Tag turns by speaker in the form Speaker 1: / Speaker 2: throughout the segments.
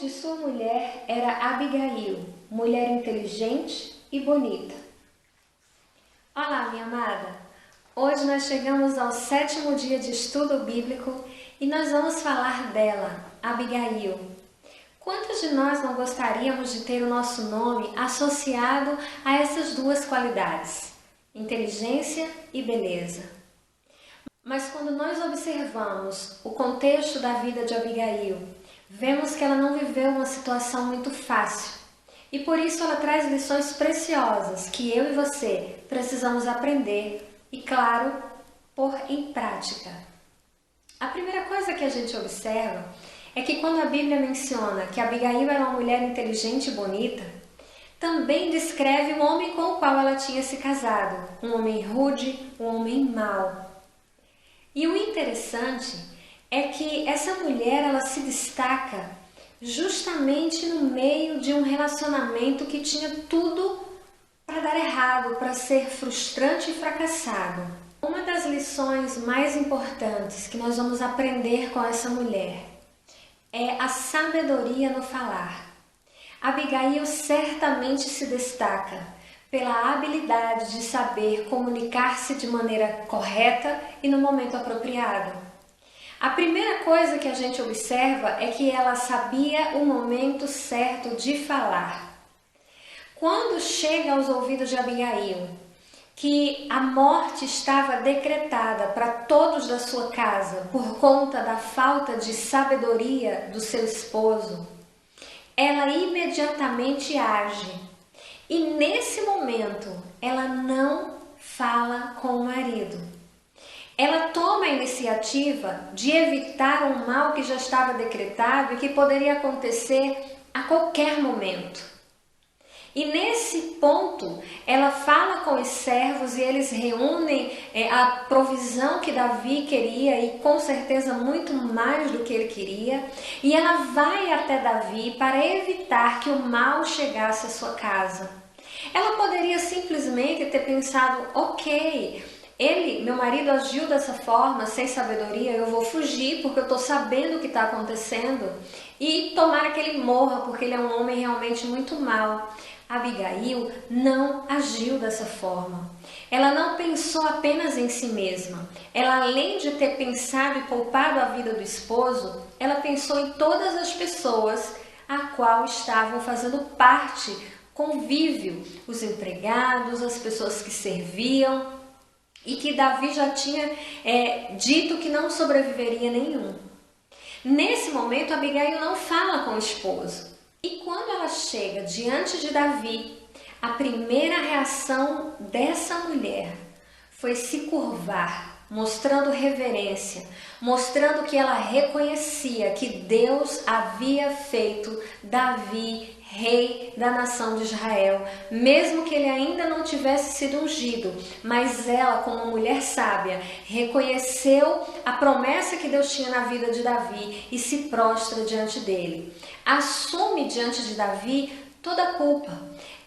Speaker 1: de sua mulher era Abigail, mulher inteligente e bonita. Olá, minha amada! Hoje nós chegamos ao 7º dia de estudo bíblico e nós vamos falar dela, Abigail. Quantos de nós não gostaríamos de ter o nosso nome associado a essas duas qualidades, inteligência e beleza? Mas quando nós observamos o contexto da vida de Abigail, vemos que ela não viveu uma situação muito fácil e por isso ela traz lições preciosas que eu e você precisamos aprender e, claro, pôr em prática. A primeira coisa que a gente observa é que quando a Bíblia menciona que Abigail era uma mulher inteligente e bonita, também descreve o homem com o qual ela tinha se casado, um homem rude, um homem mau. E o interessante é que essa mulher ela se destaca justamente no meio de um relacionamento que tinha tudo para dar errado, para ser frustrante e fracassado. Uma das lições mais importantes que nós vamos aprender com essa mulher é a sabedoria no falar. Abigail certamente se destaca pela habilidade de saber comunicar-se de maneira correta e no momento apropriado. A primeira coisa que a gente observa é que ela sabia o momento certo de falar. Quando chega aos ouvidos de Abigail que a morte estava decretada para todos da sua casa por conta da falta de sabedoria do seu esposo, ela imediatamente age. E nesse momento, ela não fala com o marido. Ela toma a iniciativa de evitar um mal que já estava decretado e que poderia acontecer a qualquer momento. E nesse ponto, ela fala com os servos e eles reúnem a provisão que Davi queria e com certeza muito mais do que ele queria. E ela vai até Davi para evitar que o mal chegasse à sua casa. Ela poderia simplesmente ter pensado, ok, meu marido agiu dessa forma, sem sabedoria, eu vou fugir porque eu estou sabendo o que está acontecendo e tomara que ele morra porque ele é um homem realmente muito mau. Abigail não agiu dessa forma. Ela não pensou apenas em si mesma. Ela, além de ter pensado e poupado a vida do esposo, ela pensou em todas as pessoas a qual estavam fazendo parte, convívio, os empregados, as pessoas que serviam e que Davi já tinha dito que não sobreviveria nenhum. Nesse momento, Abigail não fala com o esposo. E quando ela chega diante de Davi, a primeira reação dessa mulher foi se curvar, mostrando reverência, mostrando que ela reconhecia que Deus havia feito Davi rei da nação de Israel, mesmo que ele ainda não tivesse sido ungido, mas ela, como mulher sábia, reconheceu a promessa que Deus tinha na vida de Davi e se prostra diante dele. Assume diante de Davi toda a culpa.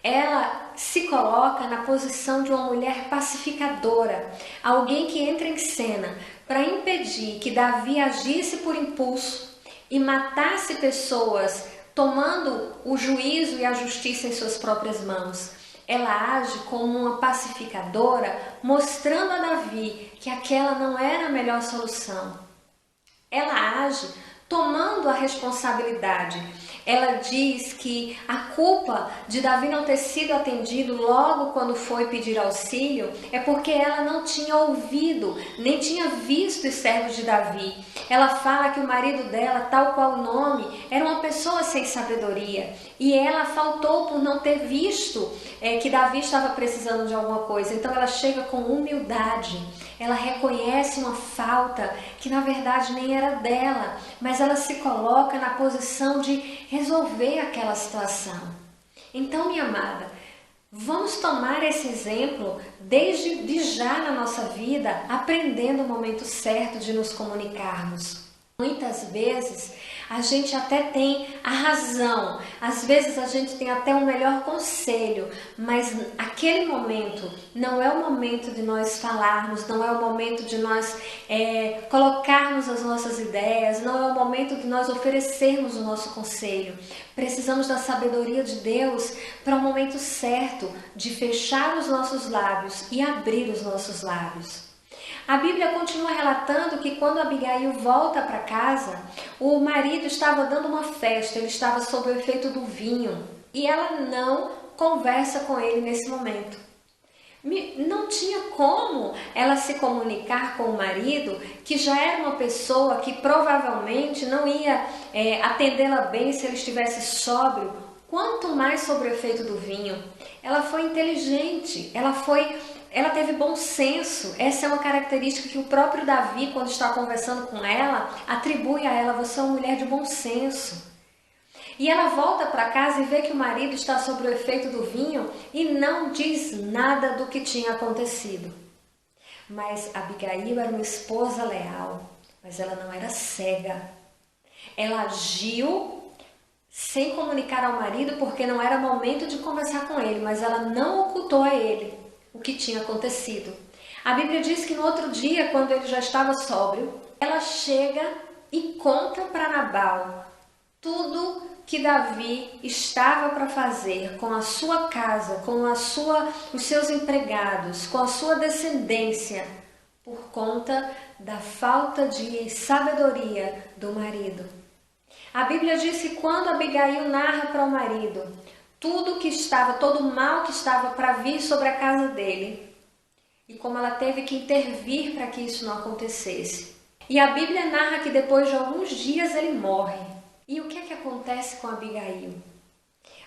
Speaker 1: Ela se coloca na posição de uma mulher pacificadora, alguém que entra em cena para impedir que Davi agisse por impulso e matasse pessoas, tomando o juízo e a justiça em suas próprias mãos. Ela age como uma pacificadora, mostrando a Davi que aquela não era a melhor solução. Ela age tomando a responsabilidade. Ela diz que a culpa de Davi não ter sido atendido logo quando foi pedir auxílio é porque ela não tinha ouvido, nem tinha visto os servos de Davi. Ela fala que o marido dela, tal qual o nome, era uma pessoa sem sabedoria. E ela faltou por não ter visto que Davi estava precisando de alguma coisa. Então ela chega com humildade. Ela reconhece uma falta que na verdade nem era dela, mas ela se coloca na posição de resolver aquela situação. Então, minha amada, vamos tomar esse exemplo desde já na nossa vida, aprendendo o momento certo de nos comunicarmos. Muitas vezes a gente até tem a razão, às vezes a gente tem até um melhor conselho, mas aquele momento não é o momento de nós falarmos, não é o momento de nós colocarmos as nossas ideias, não é o momento de nós oferecermos o nosso conselho. Precisamos da sabedoria de Deus para o momento certo de fechar os nossos lábios e abrir os nossos lábios. A Bíblia continua relatando que quando Abigail volta para casa, o marido estava dando uma festa, ele estava sob o efeito do vinho e ela não conversa com ele nesse momento. Não tinha como ela se comunicar com o marido, que já era uma pessoa que provavelmente não ia atendê-la bem se ele estivesse sóbrio, quanto mais sob o efeito do vinho. Ela foi inteligente, ela teve bom senso. Essa é uma característica que o próprio Davi, quando está conversando com ela, atribui a ela: você é uma mulher de bom senso. E ela volta para casa e vê que o marido está sob o efeito do vinho e não diz nada do que tinha acontecido. Mas Abigail era uma esposa leal, mas ela não era cega. Ela agiu sem comunicar ao marido porque não era momento de conversar com ele, mas ela não ocultou a ele o que tinha acontecido. A Bíblia diz que no outro dia, quando ele já estava sóbrio, ela chega e conta para Nabal tudo que Davi estava para fazer com a sua casa, com os seus empregados, com a sua descendência, por conta da falta de sabedoria do marido. A Bíblia diz que quando Abigail narra para o marido todo o mal que estava para vir sobre a casa dele, e como ela teve que intervir para que isso não acontecesse. E a Bíblia narra que depois de alguns dias ele morre. E o que é que acontece com Abigail?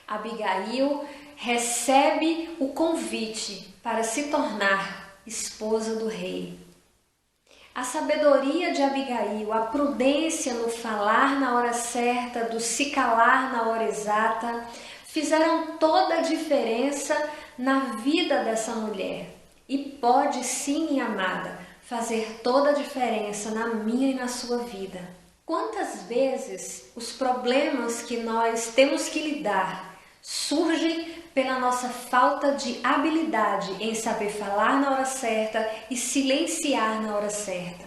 Speaker 1: Abigail recebe o convite para se tornar esposa do rei. A sabedoria de Abigail, a prudência no falar na hora certa, do se calar na hora exata, fizeram toda a diferença na vida dessa mulher. E pode sim, minha amada, fazer toda a diferença na minha e na sua vida. Quantas vezes os problemas que nós temos que lidar surgem pela nossa falta de habilidade em saber falar na hora certa e silenciar na hora certa.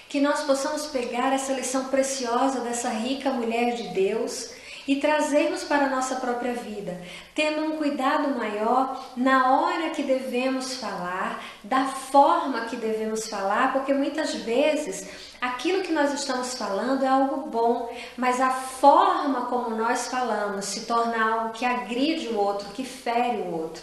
Speaker 1: Que nós possamos pegar essa lição preciosa dessa rica mulher de Deus e trazermos para a nossa própria vida, tendo um cuidado maior na hora que devemos falar, da forma que devemos falar, porque muitas vezes aquilo que nós estamos falando é algo bom, mas a forma como nós falamos se torna algo que agride o outro, que fere o outro.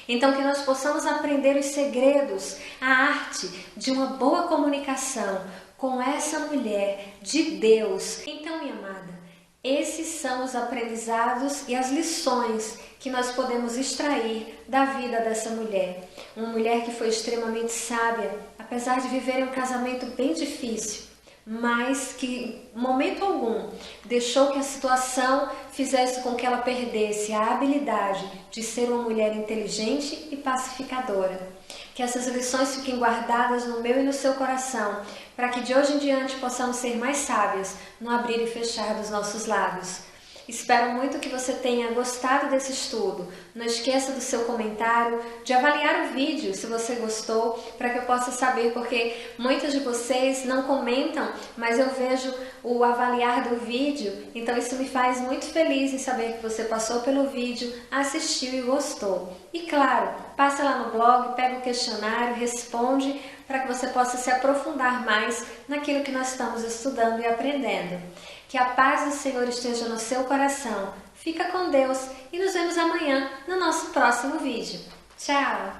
Speaker 1: Então que nós possamos aprender os segredos, a arte de uma boa comunicação com essa mulher de Deus. Então, minha amada, esses são os aprendizados e as lições que nós podemos extrair da vida dessa mulher. Uma mulher que foi extremamente sábia, apesar de viver em um casamento bem difícil, mas que, em momento algum, deixou que a situação fizesse com que ela perdesse a habilidade de ser uma mulher inteligente e pacificadora. Que essas lições fiquem guardadas no meu e no seu coração, para que de hoje em diante possamos ser mais sábias no abrir e fechar dos nossos lábios. Espero muito que você tenha gostado desse estudo. Não esqueça do seu comentário, de avaliar o vídeo se você gostou, para que eu possa saber, porque muitos de vocês não comentam, mas eu vejo o avaliar do vídeo, então isso me faz muito feliz em saber que você passou pelo vídeo, assistiu e gostou. E claro, passa lá no blog, pega o questionário, responde, para que você possa se aprofundar mais naquilo que nós estamos estudando e aprendendo. Que a paz do Senhor esteja no seu coração. Fica com Deus e nos vemos amanhã no nosso próximo vídeo. Tchau!